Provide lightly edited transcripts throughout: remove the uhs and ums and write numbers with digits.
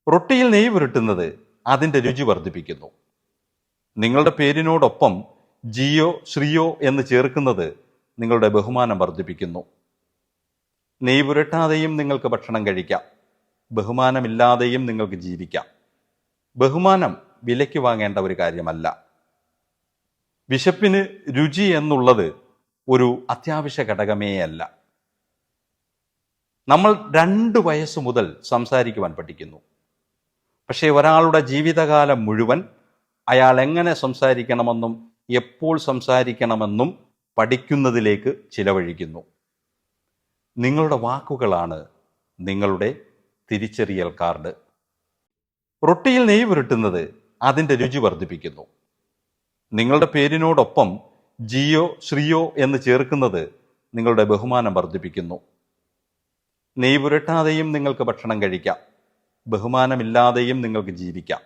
റൊട്ടിയിൽ നെയ്യ് പുരട്ടുന്നത് അതിൻ്റെ രുചി വർദ്ധിപ്പിക്കുന്നു. നിങ്ങളുടെ പേരിനോടൊപ്പം ജിയോ, ശ്രീയോ എന്ന് ചേർക്കുന്നത് നിങ്ങളുടെ ബഹുമാനം വർദ്ധിപ്പിക്കുന്നു. നെയ്യ് പുരട്ടാതെയും നിങ്ങൾക്ക് ഭക്ഷണം കഴിക്കാം. ബഹുമാനമില്ലാതെയും നിങ്ങൾക്ക് ജീവിക്കാം. ബഹുമാനം വിലയ്ക്ക് വാങ്ങേണ്ട ഒരു കാര്യമല്ല. വിശപ്പിന് രുചി എന്നുള്ളത് ഒരു അത്യാവശ്യ ഘടകമേയല്ല. നമ്മൾ 2 വയസ്സ് മുതൽ സംസാരിക്കുവാൻ പഠിക്കുന്നു. പക്ഷേ ഒരാളുടെ ജീവിതകാലം മുഴുവൻ അയാൾ എങ്ങനെ സംസാരിക്കണമെന്നും എപ്പോൾ സംസാരിക്കണമെന്നും പഠിക്കുന്നതിലേക്ക് ചിലവഴിക്കുന്നു. നിങ്ങളുടെ വാക്കുകളാണ് നിങ്ങളുടെ തിരിച്ചറിയൽ കാർഡ്. റൊട്ടിയിൽ നെയ്യ് പുരട്ടുന്നത് അതിൻ്റെ രുചി വർദ്ധിപ്പിക്കുന്നു. നിങ്ങളുടെ പേരിനോടൊപ്പം ജിയോ, ശ്രീയോ എന്ന് ചേർക്കുന്നത് നിങ്ങളുടെ ബഹുമാനം വർദ്ധിപ്പിക്കുന്നു. നെയ്യ് പുരട്ടാതെയും നിങ്ങൾക്ക് ഭക്ഷണം കഴിക്കാം. ബഹുമാനമില്ലാതെയും നിങ്ങൾക്ക് ജീവിക്കാം.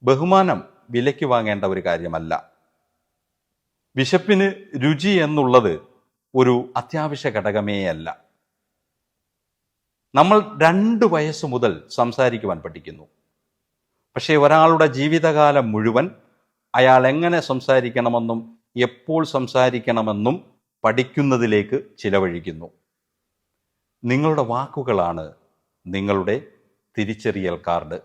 ബഹുമാനം വിലയ്ക്ക് വാങ്ങേണ്ട ഒരു കാര്യമല്ല. വിശപ്പിന് രുചി എന്നുള്ളത് ഒരു അത്യാവശ്യ ഘടകമേയല്ല. നമ്മൾ 2 വയസ്സ് മുതൽ സംസാരിക്കുവാൻ പഠിക്കുന്നു. പക്ഷേ ഒരാളുടെ ജീവിതകാലം മുഴുവൻ അയാൾ എങ്ങനെ സംസാരിക്കണമെന്നും എപ്പോൾ സംസാരിക്കണമെന്നും പഠിക്കുന്നതിലേക്ക് ചിലവഴിക്കുന്നു. നിങ്ങളുടെ വാക്കുകളാണ് നിങ്ങളുടെ തിരിച്ചറിയൽ കാർഡ്.